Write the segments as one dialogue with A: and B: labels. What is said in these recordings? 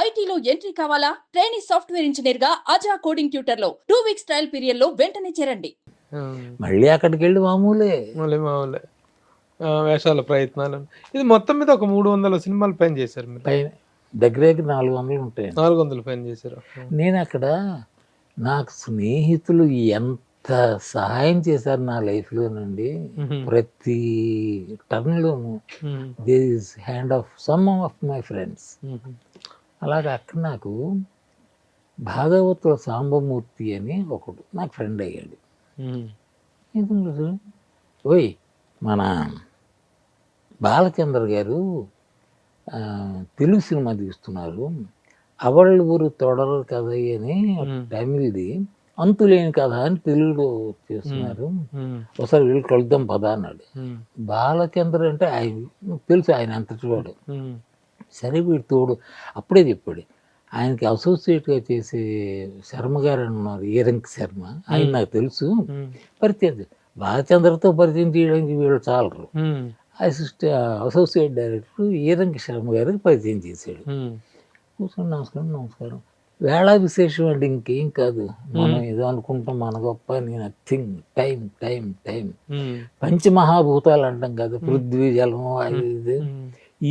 A: ఐటీలో ఎంట్రీ కావాలా? Trainee software engineer గా అజా కోడింగ్ ట్యూటర్ లో 2 వీక్స్ ట్రయల్ పీరియడ్ లో వెంటనే చేరండి.
B: మళ్ళీ అక్కడికి వెళ్ళి మామూలే.
C: వేషాల ప్రయత్నాలు. ఇది మొత్తం మీద ఒక 300 సినిమాలు పైన చేశారు మీరు.
B: పైన దగ్గర 400 ఉంటాయి.
C: 400 పైన చేశారు.
B: నేను అక్కడ నాకు స్నేహితులు ఎంత సహాయం చేశారు నా లైఫ్లోనండి. ప్రతి టర్న్లోనూ there is hand of some of my friends. అలాగే అక్కడ నాకు భాగవతుల సాంబమూర్తి అని ఒకడు నాకు ఫ్రెండ్ అయ్యాడు. ఓయ్ మన బాలచంద్ర గారు తెలుగు సినిమా తీస్తున్నారు, అవళ్ళు ఊరు తొడరు కథ అని తమిళది, అంతులేని కథ అని తెలుగులో చేస్తున్నారు, ఒకసారి వీళ్ళు కలుద్దాం పదా అన్నాడు. బాలచంద్ర అంటే ఆయన తెలుసు, ఆయన అంతటి వాడు. సరే వీడు తోడు అప్పుడే చెప్పాడు. ఆయనకి అసోసియేట్గా చేసే శర్మ గారు అని ఉన్నారు, ఈరంకి శర్మ, ఆయన నాకు తెలుసు, పరిచయం. బాలచంద్రతో పరిచయం చేయడానికి వీళ్ళు చాలరు. అసోసియేట్ డైరెక్టర్ ఈరంకి శర్మ గారికి పరిచయం చేశాడు. కూర్చొని నమస్కారం వేళ విశేషం అండి, ఇంకేం కాదు, మనం ఏదో అనుకుంటాం మన గొప్ప, నథింగ్, టైం టైం టైం. పంచమహాభూతాలు అంటాం కదా, పృథ్వీ జలము ఇది,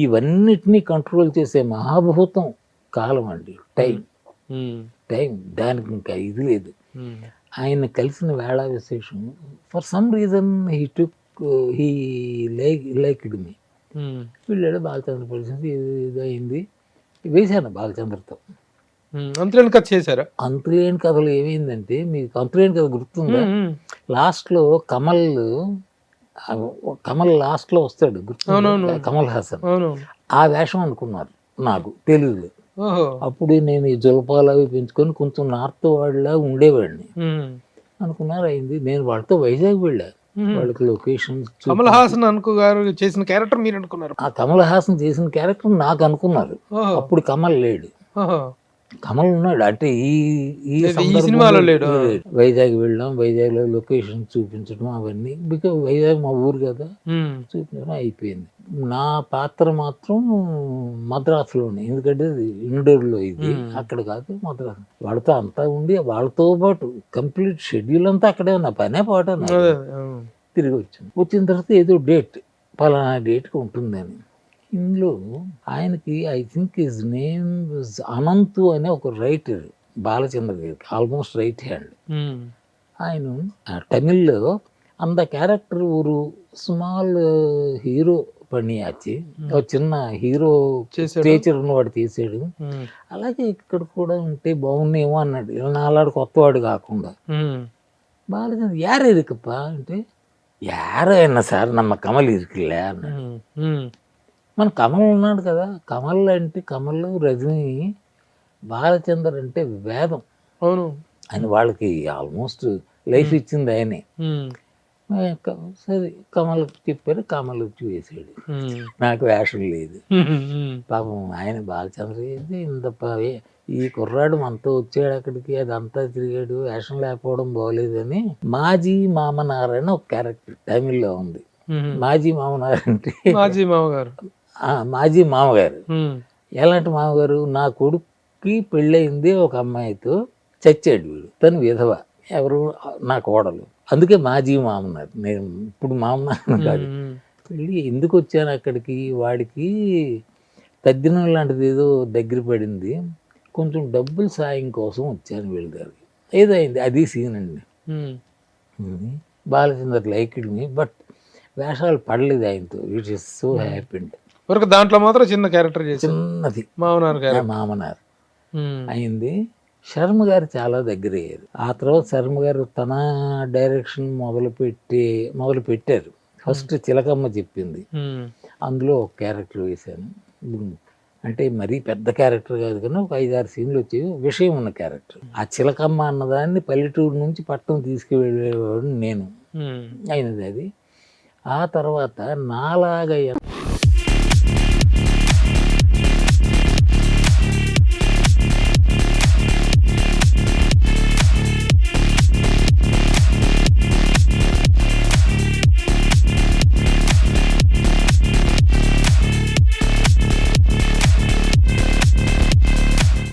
B: ఇవన్నిటినీ కంట్రోల్ చేసే మహాభూతం కాలం అండి, టైం టైం. దానికి ఇంకా ఇది లేదు. ఆయన కలిసిన వేళ విశేషం for some reason he liked me. వీళ్ళాడు బాలచంద్ర పరిస్థితి ఇది అయింది, వేశాను బాలచంద్రతో.
C: అంతులేని కథ చేశారా?
B: అంతులేని కథలు ఏమైందంటే, మీకు అంతులేని కథ గుర్తుందా? లాస్ట్లో కమల్ లాస్ట్లో వస్తాడు, గుర్తు, కమల్ హాసన్. ఆ వేషం అనుకున్నారు నాకు తెలుగులో. అప్పుడు నేను ఈ జులపాలు అవి పెంచుకొని కొంచెం నార్త్ వాళ్ళ ఉండేవాడిని అనుకున్నారు. అయింది. నేను వాళ్ళతో వైజాగ్ వెళ్ళా, వాళ్ళకి లొకేషన్స్.
C: కమల్ హాసన్ గారు చేసిన క్యారెక్టర్ మీరు అనుకున్నారు?
B: ఆ కమల్ హాసన్ చేసిన క్యారెక్టర్ నాకు అనుకున్నారు. అప్పుడు కమల్ లేడు, కమల్ ఉన్నాడు. అంటే ఈ
C: సినిమాలో లేడు.
B: వైజాగ్ వెళ్ళాం, వైజాగ్ లో లొకేషన్ చూపించడం అవన్నీ, బికాజ్ వైజాగ్ మా ఊరు కదా, చూపించడం అయిపోయింది. నా పాత్ర మాత్రం మద్రాసులోనే, ఎందుకంటే ఇండోర్లో ఇది, అక్కడ కాదు మద్రాసు. వాళ్ళతో అంతా ఉండి వాళ్ళతో పాటు కంప్లీట్ షెడ్యూల్ అంతా అక్కడే ఉన్న పనే పాట. తిరిగి వచ్చిన తర్వాత ఏదో డేట్, పలానా డేట్కి ఉంటుందని. ఇందులో ఆయనకి I think his name Anant అనే ఒక రైటర్, బాలచంద్ర గారికి ఆల్మోస్ట్ రైట్ హ్యాండ్. ఆయన తమిళ్లో అంత క్యారెక్టర్ ఒక స్మాల్ హీరో పనియాచి, ఒక చిన్న హీరో స్టేచర్ ఉన్నవాడు తీసాడు. అలాగే ఇక్కడ కూడా ఉంటే బాగుండేమో అన్నాడు, ఇలా నాలాడు కొత్తవాడు కాకుండా. బాలచంద్ర యారు ఇరుకప్పా అంటే, యారో అయినా సార్ నమ్మ కమల్ ఇరుకులే అన్నాడు. మన కమల్ ఉన్నాడు కదా, కమల్ అంటే కమల్, రజనీ, బాలచందర్ అంటే వేదం.
C: అవును,
B: ఆయన వాళ్ళకి ఆల్మోస్ట్ లైఫ్ ఇచ్చింది ఆయనే. సరే కమల్ చెప్పారు, కమల్ వచ్చి వేసాడు, నాకు వేషం లేదు. పాపం ఆయన బాలచంద్ర అయితే ఇంత ఈ కుర్రాడు మనతో వచ్చాడు అక్కడికి, అదంతా తిరిగాడు, వేషం లేకపోవడం బాగోలేదని మాజీ మామనారాయణ ఒక క్యారెక్టర్ తమిళ్లో ఉంది. మాజీ మామనారాయణ అంటే మాజీ మామగారు. ఎలాంటి మామగారు? నా కొడుక్కి పెళ్ళయింది ఒక అమ్మాయితో, చచ్చాడు వీడు, తను విధవ, ఎవరు నా కోడలు, అందుకే మాజీ మామన్నారు. నేను ఇప్పుడు మామన్నారు కాదు. వెళ్ళి ఎందుకు వచ్చాను అక్కడికి, వాడికి తద్దినం లాంటిది ఏదో దగ్గర పడింది, కొంచెం డబ్బులు సాయం కోసం వచ్చాను వీళ్ళ దగ్గరికి. ఏదో అయింది, అది సీన్ అండి. బాలచంద్ర లైక్డ్ మీ, బట్ వేషాలు పడలేదు ఆయనతో. It is so happy.
C: దాంట్లో మాత్రం చిన్న క్యారెక్టర్,
B: చిన్నది మామనార్ అయింది. శర్మ గారు చాలా దగ్గర అయ్యారు. ఆ తర్వాత శర్మ గారు తన డైరెక్షన్ మొదలు పెట్టారు. ఫస్ట్ చిలకమ్మ చెప్పింది, అందులో ఒక క్యారెక్టర్ వేశాను. అంటే మరీ పెద్ద క్యారెక్టర్ కాదు కానీ ఒక 5-6 సీన్లు వచ్చేవి, విషయం ఉన్న క్యారెక్టర్. ఆ చిలకమ్మ అన్నదాన్ని పల్లెటూరు నుంచి పట్టణం తీసుకువెళ్ళేవాడు నేను, అయినది అది. ఆ తర్వాత నాలాగా